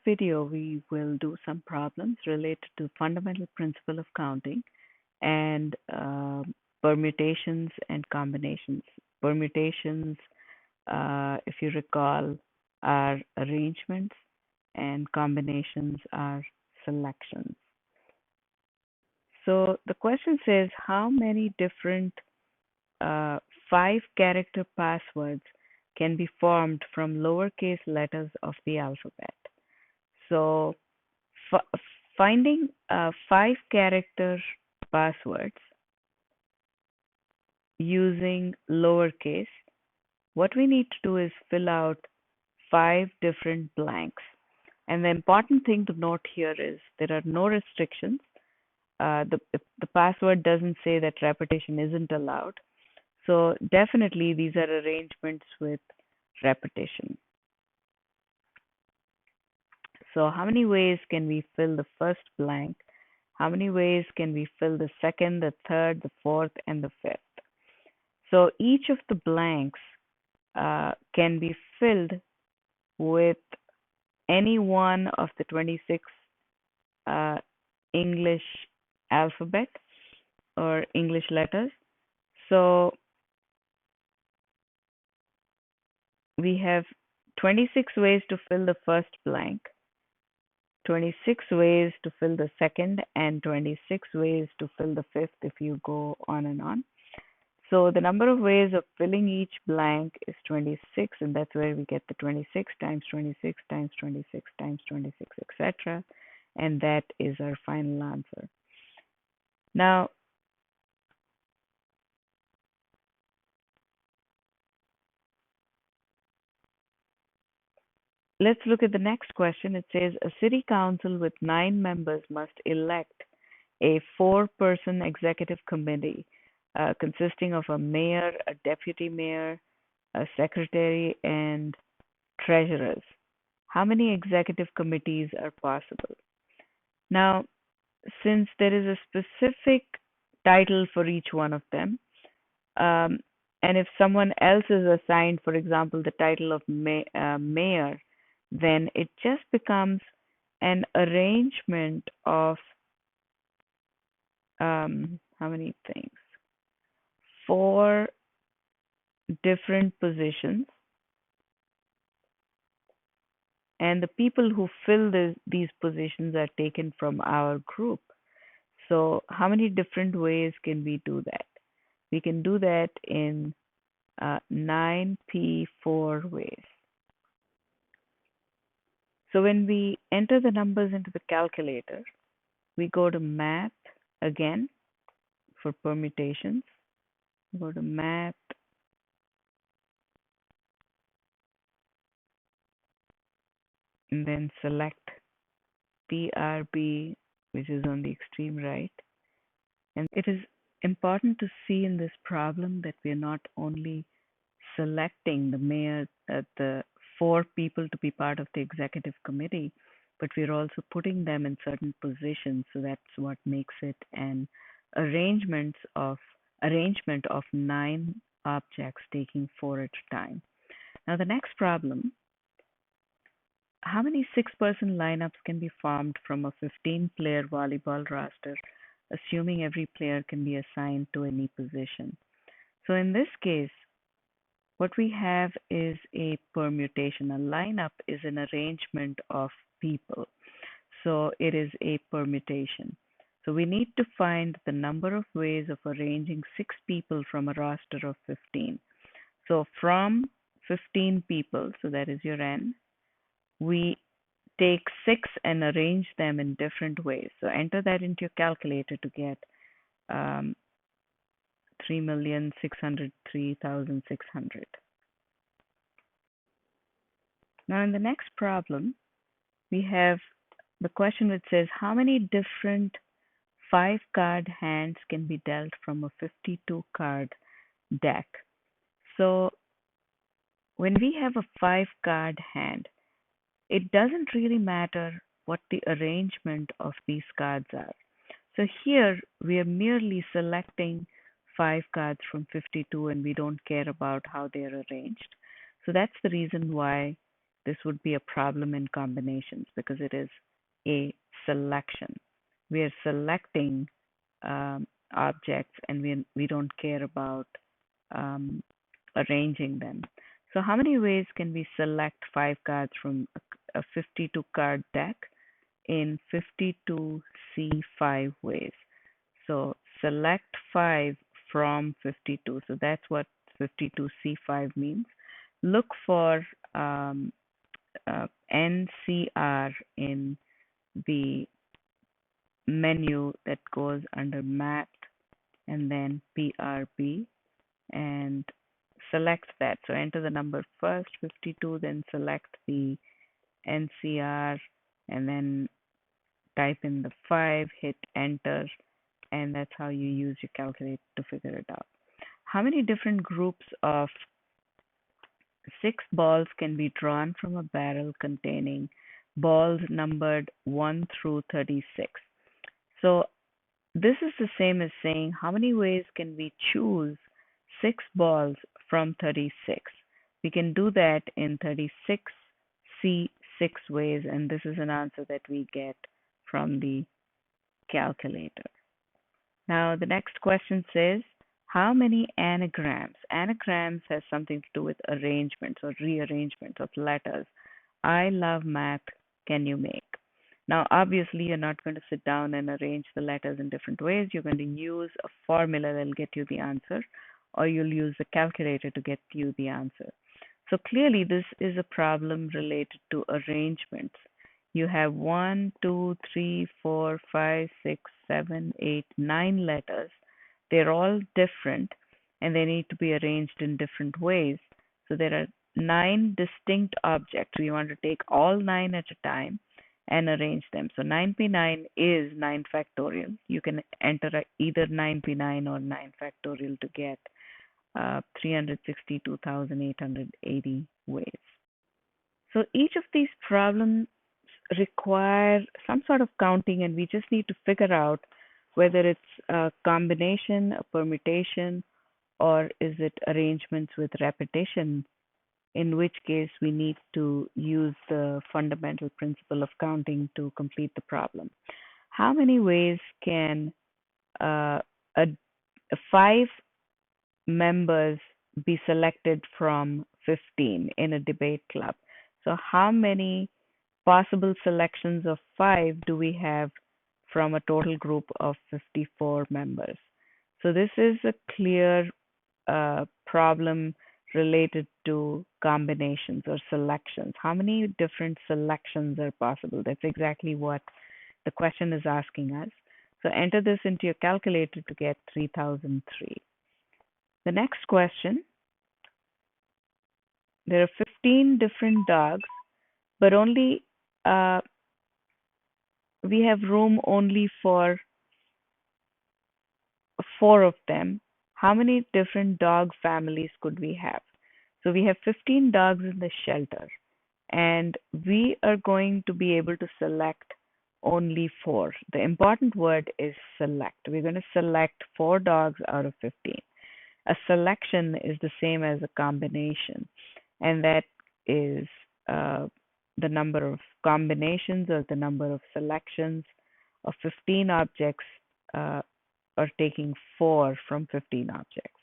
video, we will do some problems related to fundamental principle of counting and permutations and combinations. Permutations, if you recall, are arrangements, and combinations are selections. So the question says how many different 5-character passwords can be formed from lowercase letters of the alphabet. So finding 5-character passwords using lowercase, what we need to do is fill out 5 different blanks. And the important thing to note here is there are no restrictions. The password doesn't say that repetition isn't allowed. So definitely these are arrangements with repetition. So how many ways can we fill the first blank? How many ways can we fill the second, the third, the fourth, and the fifth? So each of the blanks can be filled with any one of the 26 English alphabet or English letters. So we have 26 ways to fill the first blank, 26 ways to fill the second, and 26 ways to fill the fifth if you go on and on. So the number of ways of filling each blank is 26, and that's where we get the 26 times 26 times 26 times 26, etc. And that is our final answer. Now, let's look at the next question. It says a city council with 9 members must elect a 4-person executive committee consisting of a mayor, a deputy mayor, a secretary, and treasurers. How many executive committees are possible? Now, since there is a specific title for each one of them, and if someone else is assigned, for example, the title of mayor, then it just becomes an arrangement of how many things? 4 different positions, and the people who fill these positions are taken from our group. So how many different ways can we do that? We can do that in 9p4 ways. So when we enter the numbers into the calculator, we go to math again for permutations. Go to math, and then select PRB, which is on the extreme right. And it is important to see in this problem that we are not only selecting the mayor, the 4 people to be part of the executive committee, but we're also putting them in certain positions. So that's what makes it an arrangement of 9 objects taking 4 at a time. Now the next problem, how many 6-person lineups can be formed from a 15-player volleyball roster, assuming every player can be assigned to any position? So in this case, what we have is a permutation. A lineup is an arrangement of people. So it is a permutation. So we need to find the number of ways of arranging 6 people from a roster of 15. So from 15 people, so that is your n, we take 6 and arrange them in different ways. So enter that into your calculator to get 3,603,600. Now in the next problem, we have the question which says how many different 5-card hands can be dealt from a 52-card deck. So when we have a 5-card hand, it doesn't really matter what the arrangement of these cards are. So here we are merely selecting 5 cards from 52 and we don't care about how they are arranged. So that's the reason why this would be a problem in combinations because it is a selection. We are selecting objects and we don't care about um, arranging them. So how many ways can we select 5 cards from a 52 card deck? In 52C5 ways. So select 5 from 52. So that's what 52C5 means. Look for NCR in the menu that goes under Math and then PRB and select that. So enter the number first, 52, then select the NCR and then type in the 5, hit enter, and that's how you use your calculator to figure it out. How many different groups of 6 balls can be drawn from a barrel containing balls numbered 1 through 36? So this is the same as saying how many ways can we choose 6 balls from 36? We can do that in 36C6 ways, and this is an answer that we get from the calculator. Now, the next question says, how many anagrams? Anagrams has something to do with arrangements or rearrangements of letters. I love math. Can you make? Now, obviously, you're not going to sit down and arrange the letters in different ways. You're going to use a formula that'll get you the answer, or you'll use a calculator to get you the answer. So clearly, this is a problem related to arrangements. You have 1, 2, 3, 4, 5, 6, 7, 8, 9 letters. They're all different and they need to be arranged in different ways. So there are 9 distinct objects. We want to take all 9 at a time and arrange them. So 9p9 is 9 factorial. You can enter either 9p9 or 9 factorial to get 362,880 ways. So each of these problems require some sort of counting, and we just need to figure out whether it's a combination, a permutation, or is it arrangements with repetition, in which case we need to use the fundamental principle of counting to complete the problem. How many ways can 5 members be selected from 15 in a debate club? So how many possible selections of 5 do we have from a total group of 54 members? So this is a clear problem related to combinations or selections. How many different selections are possible? That's exactly what the question is asking us. So enter this into your calculator to get 3003. The next question, there are 15 different dogs, but only we have room only for 4 of them. How many different dog families could we have? So we have 15 dogs in the shelter, and we are going to be able to select only 4. The important word is select. We're going to select 4 dogs out of 15. A selection is the same as a combination, and that is the number of combinations or the number of selections of 15 objects or taking 4 from 15 objects.